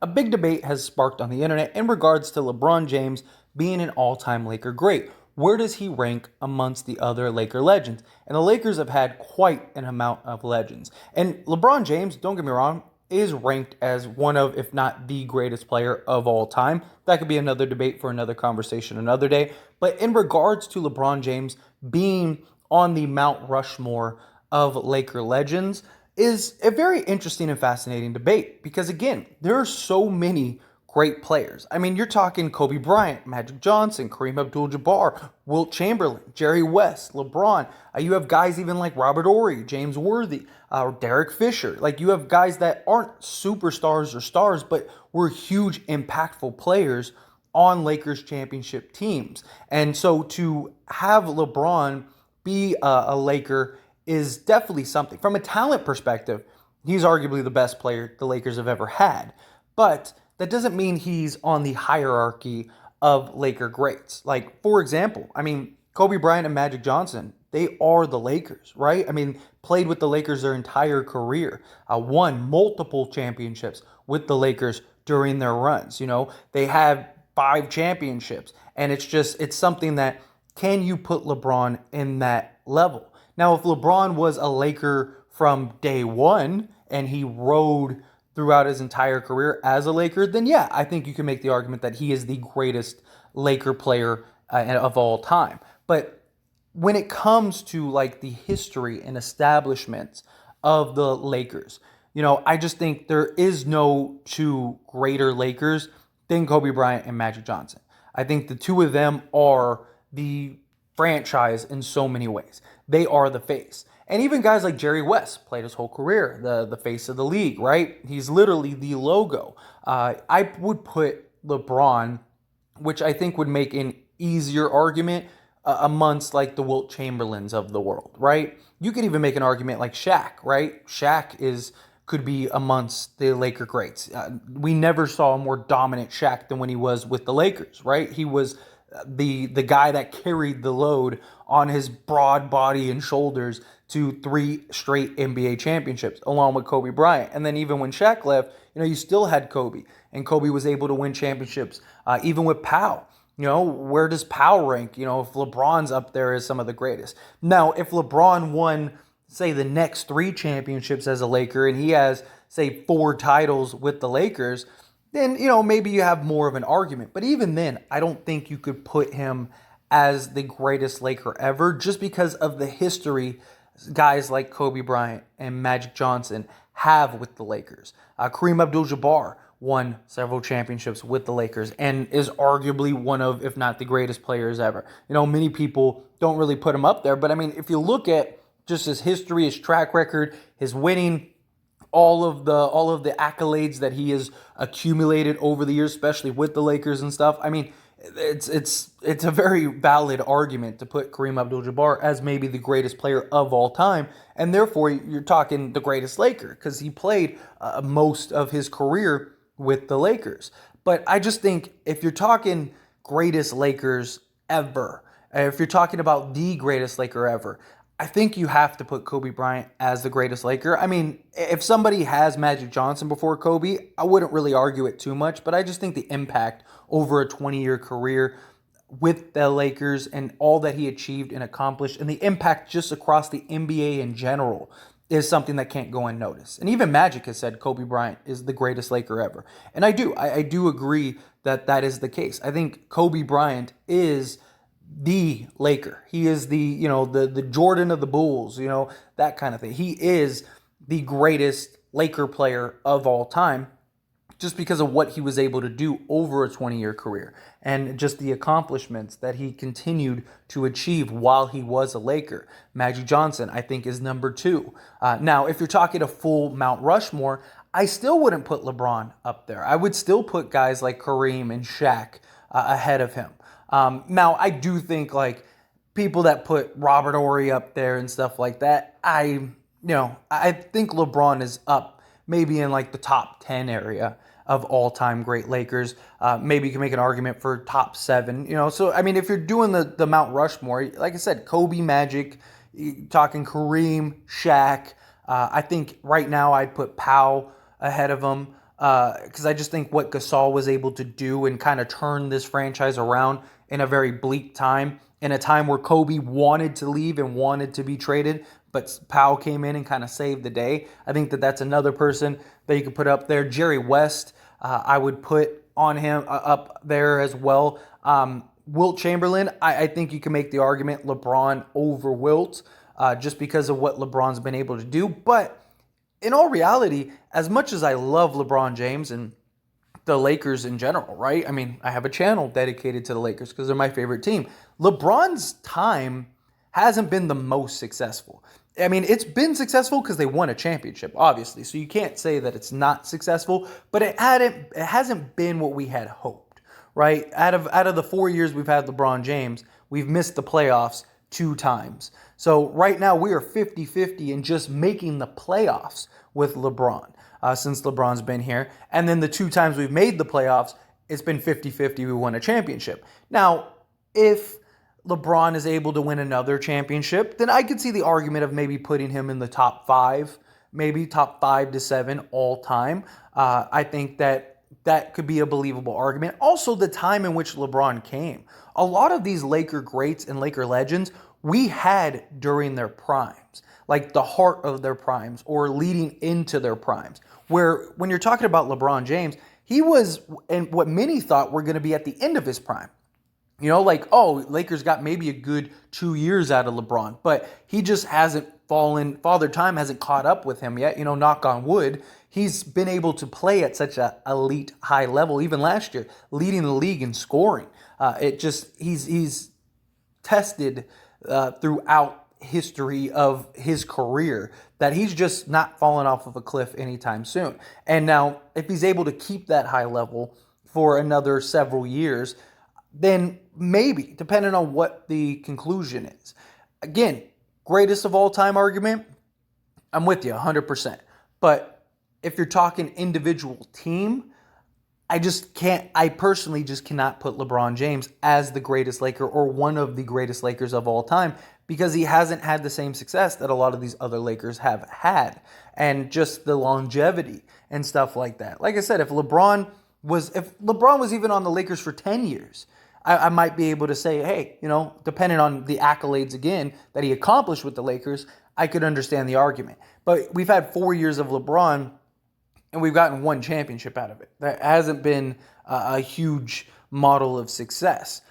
A big debate has sparked on the internet in regards to LeBron James being an all-time Laker great. Where does he rank amongst the other Laker legends? And the Lakers have had quite an amount of legends. And LeBron James, don't get me wrong, is ranked as one of, if not the greatest player of all time. That could be another debate for another conversation another day. But in regards to LeBron James being on the Mount Rushmore of Laker legends, is a very interesting and fascinating debate because, again, there are so many great players. I mean, you're talking Kobe Bryant, Magic Johnson, Kareem Abdul-Jabbar, Wilt Chamberlain, Jerry West, LeBron. You have guys even like Robert Horry, James Worthy, Derek Fisher. Like, you have guys that aren't superstars or stars, but were huge, impactful players on Lakers championship teams. And so to have LeBron be a Laker is definitely something. From a talent perspective, he's arguably the best player the Lakers have ever had. But that doesn't mean he's on the hierarchy of Laker greats. Like, for example, I mean, Kobe Bryant and Magic Johnson, they are the Lakers, right? I mean, played with the Lakers their entire career, won multiple championships with the Lakers during their runs. You know, they have 5 championships, and it's something that, can you put LeBron in that level? Now, if LeBron was a Laker from day one and he rode throughout his entire career as a Laker, then yeah, I think you can make the argument that he is the greatest Laker player of all time. But when it comes to like the history and establishments of the Lakers, you know, I just think there is no two greater Lakers than Kobe Bryant and Magic Johnson. I think the two of them are the franchise in so many ways. They are the face. And even guys like Jerry West played his whole career, the face of the league, right? He's literally the logo. I would put LeBron, which I think would make an easier argument amongst like the Wilt Chamberlains of the world, right? You could even make an argument like Shaq, right? Could be amongst the Laker greats. We never saw a more dominant Shaq than when he was with the Lakers, right? He was the guy that carried the load on his broad body and shoulders to 3 straight NBA championships, along with Kobe Bryant. And then even when Shaq left, you know, you still had Kobe, and Kobe was able to win championships, even with Pau. You know, where does Pau rank? You know, if LeBron's up there as some of the greatest. Now, if LeBron won, say, the next 3 championships as a Laker, and he has, say, 4 titles with the Lakers, then, you know, maybe you have more of an argument. But even then, I don't think you could put him as the greatest Laker ever, just because of the history guys like Kobe Bryant and Magic Johnson have with the Lakers. Kareem Abdul-Jabbar won several championships with the Lakers and is arguably one of, if not the greatest players ever. You know, many people don't really put him up there, but I mean, if you look at just his history, his track record, his winning, all of the accolades that he has accumulated over the years, especially with the Lakers and stuff. I mean, it's a very valid argument to put Kareem Abdul-Jabbar as maybe the greatest player of all time, and therefore you're talking the greatest Laker because he played most of his career with the Lakers. But I just think if you're talking greatest Lakers ever, if you're talking about the greatest Laker ever, I think you have to put Kobe Bryant as the greatest Laker. I mean, if somebody has Magic Johnson before Kobe, I wouldn't really argue it too much, but I just think the impact over a 20-year career with the Lakers and all that he achieved and accomplished, and the impact just across the NBA in general, is something that can't go unnoticed. And even Magic has said Kobe Bryant is the greatest Laker ever. And I do agree that that is the case. I think Kobe Bryant is the Laker. He is the, you know, the Jordan of the Bulls, you know, that kind of thing. He is the greatest Laker player of all time just because of what he was able to do over a 20-year career and just the accomplishments that he continued to achieve while he was a Laker. Magic Johnson, I think, is number 2. Now, if you're talking a full Mount Rushmore, I still wouldn't put LeBron up there. I would still put guys like Kareem and Shaq ahead of him. Now, I do think like people that put Robert Horry up there and stuff like that, I think LeBron is up maybe in like the top 10 area of all-time great Lakers. Maybe you can make an argument for top 7. You know, so I mean, if you're doing the Mount Rushmore, like I said, Kobe, Magic, talking Kareem, Shaq. I think right now I'd put Pau ahead of him. because I just think what Gasol was able to do and kind of turn this franchise around in a very bleak time, in a time where Kobe wanted to leave and wanted to be traded, but Pau came in and kind of saved the day. I think that that's another person that you could put up there. Jerry West, I would put on him up there as well. Wilt Chamberlain, I think you can make the argument LeBron over Wilt, just because of what LeBron's been able to do. But in all reality, as much as I love LeBron James and the Lakers in general, right? I mean, I have a channel dedicated to the Lakers because they're my favorite team. LeBron's time hasn't been the most successful. I mean, it's been successful because they won a championship, obviously. So you can't say that it's not successful, but it hasn't been what we had hoped, right? Out of the 4 years we've had LeBron James, we've missed the playoffs 2 times. So right now we are 50-50 in just making the playoffs with LeBron since LeBron's been here. And then the 2 times we've made the playoffs, it's been 50-50. We won a championship. Now, if LeBron is able to win another championship, then I could see the argument of maybe putting him in the top 5, maybe top 5 to 7 all time. I think that could be a believable argument. Also, the time in which LeBron came. A lot of these Laker greats and Laker legends we had during their primes, like the heart of their primes or leading into their primes. Where when you're talking about LeBron James, he was in what many thought were going to be at the end of his prime. You know, like, oh, Lakers got maybe a good 2 years out of LeBron, but he just hasn't Father Time hasn't caught up with him yet. You know, knock on wood. He's been able to play at such an elite high level, even last year, leading the league in scoring. He's tested throughout history of his career that he's just not falling off of a cliff anytime soon. And now, if he's able to keep that high level for another several years, then maybe, depending on what the conclusion is. Again, greatest of all time argument, I'm with you 100%. But if you're talking individual team, I personally just cannot put LeBron James as the greatest Laker or one of the greatest Lakers of all time because he hasn't had the same success that a lot of these other Lakers have had and just the longevity and stuff like that. Like I said, if LeBron was even on the Lakers for 10 years, I might be able to say, hey, you know, depending on the accolades again that he accomplished with the Lakers, I could understand the argument. But we've had 4 years of LeBron and we've gotten 1 championship out of it. That hasn't been a huge model of success.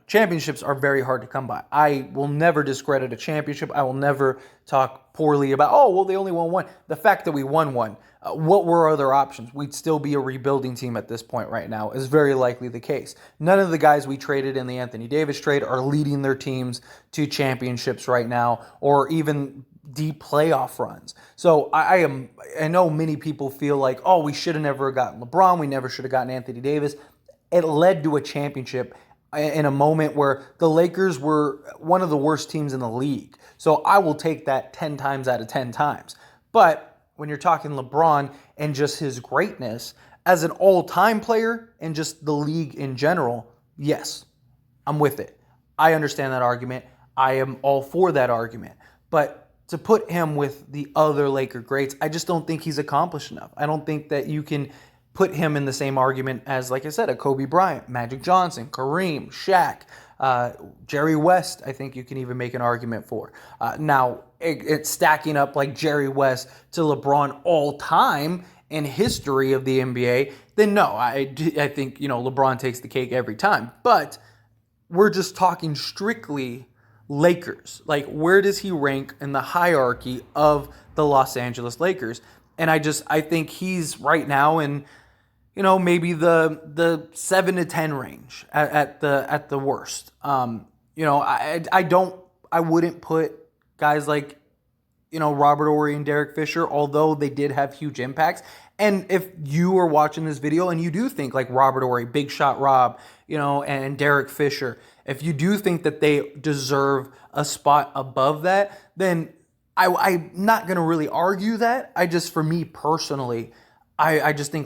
Championships are very hard to come by. I will never discredit a championship. I will never talk poorly about, oh, well, they only won 1. The fact that we won 1, what were other options? We'd still be a rebuilding team at this point right now, is very likely the case. None of the guys we traded in the Anthony Davis trade are leading their teams to championships right now or even deep playoff runs. So I know many people feel like, oh, we should have never gotten LeBron. We never should have gotten Anthony Davis. It led to a championship in a moment where the Lakers were one of the worst teams in the league. So I will take that 10 times out of 10 times. But when you're talking LeBron and just his greatness as an all-time player and just the league in general, yes, I'm with it. I understand that argument. I am all for that argument. But to put him with the other Laker greats, I just don't think he's accomplished enough. I don't think that you can put him in the same argument as, like I said, a Kobe Bryant, Magic Johnson, Kareem, Shaq, Jerry West, I think you can even make an argument for. Now, it's stacking up like Jerry West to LeBron all time in history of the NBA, then no, I think, LeBron takes the cake every time. But we're just talking strictly Lakers. Like, where does he rank in the hierarchy of the Los Angeles Lakers? And I think he's right now in, maybe the 7 to 10 range at the worst. I wouldn't put guys like, Robert Horry and Derek Fisher, although they did have huge impacts. And if you are watching this video and you do think like Robert Horry, Big Shot Rob, and Derek Fisher, if you do think that they deserve a spot above that, then I'm not going to really argue that. For me personally, I just think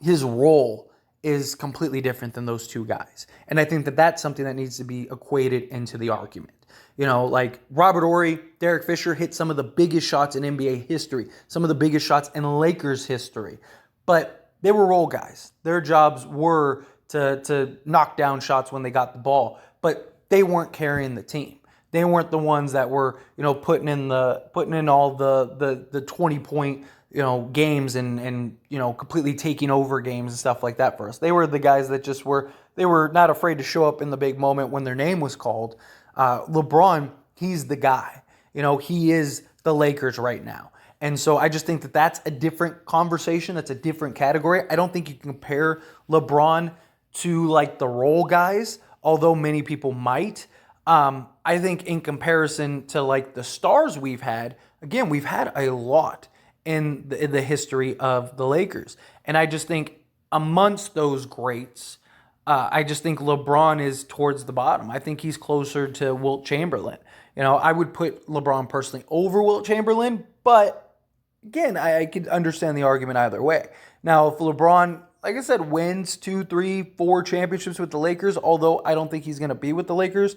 his role is completely different than those two guys. And I think that that's something that needs to be equated into the argument. You know, like Robert Horry, Derek Fisher hit some of the biggest shots in NBA history, some of the biggest shots in Lakers history. But they were role guys. Their jobs were to knock down shots when they got the ball, but they weren't carrying the team. They weren't the ones that were, you know, putting in all the 20-point, you know, games and you know, completely taking over games and stuff like that for us. They were the guys that just they were not afraid to show up in the big moment when their name was called. LeBron, he's the guy. You know, he is the Lakers right now. And so I just think that that's a different conversation. That's a different category. I don't think you can compare LeBron to like the role guys, although many people might. I think in comparison to like the stars we've had, again, we've had a lot in the history of the Lakers. And I just think amongst those greats, I just think LeBron is towards the bottom. I think he's closer to Wilt Chamberlain. You know, I would put LeBron personally over Wilt Chamberlain, but again, I could understand the argument either way. Now, if LeBron, like I said, wins 2, 3, 4 championships with the Lakers, although I don't think he's going to be with the Lakers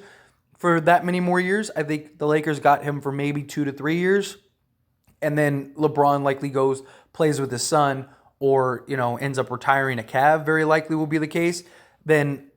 for that many more years. I think the Lakers got him for maybe 2 to 3 years. And then LeBron likely plays with his son, or, you know, ends up retiring a Cav, very likely will be the case. Then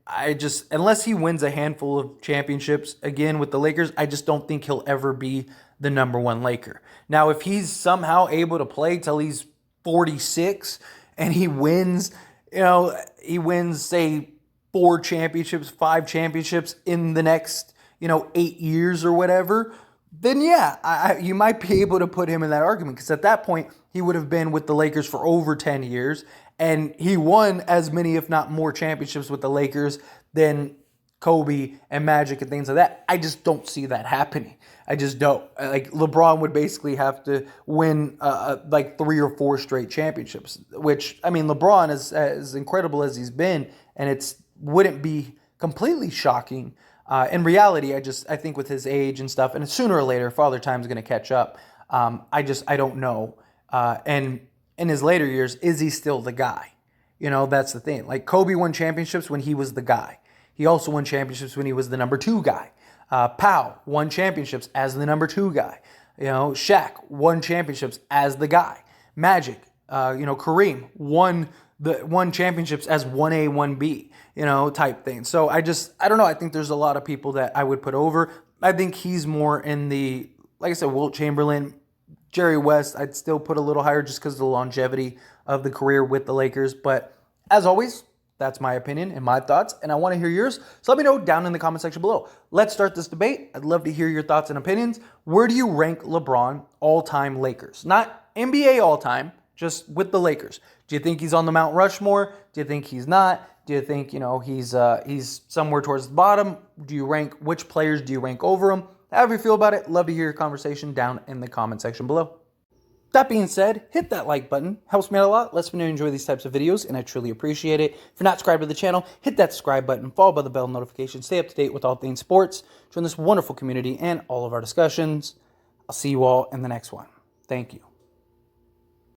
unless he wins a handful of championships again with the Lakers, I just don't think he'll ever be the number one Laker. Now, if he's somehow able to play till he's 46 and he wins, say 4 championships, 5 championships in the next, 8 years or whatever, then yeah, you might be able to put him in that argument, because at that point, he would have been with the Lakers for over 10 years, and he won as many, if not more, championships with the Lakers than Kobe and Magic and things like that. I just don't see that happening. I just don't. Like, LeBron would basically have to win like 3 or 4 straight championships, which, I mean, LeBron is as incredible as he's been, and it wouldn't be completely shocking. In reality, I think with his age and stuff, and sooner or later, Father Time's going to catch up. I don't know. And in his later years, is he still the guy? That's the thing. Like, Kobe won championships when he was the guy. He also won championships when he was the number 2 guy. Pau won championships as the number 2 guy. Shaq won championships as the guy. Magic, Kareem won championships as 1A, 1B, type thing. So I don't know. I think there's a lot of people that I would put over. I think he's more in the, like I said, Wilt Chamberlain, Jerry West. I'd still put a little higher just because of the longevity of the career with the Lakers. But as always, that's my opinion and my thoughts, and I want to hear yours. So let me know down in the comment section below. Let's start this debate. I'd love to hear your thoughts and opinions. Where do you rank LeBron all-time Lakers? Not NBA all-time, just with the Lakers. Do you think he's on the Mount Rushmore? Do you think he's not? Do you think, he's somewhere towards the bottom? Which players do you rank over him? However you feel about it, love to hear your conversation down in the comment section below. That being said, hit that like button. Helps me out a lot. Lets me know you enjoy these types of videos, and I truly appreciate it. If you're not subscribed to the channel, hit that subscribe button, followed by the bell notification. Stay up to date with all things sports. Join this wonderful community and all of our discussions. I'll see you all in the next one. Thank you.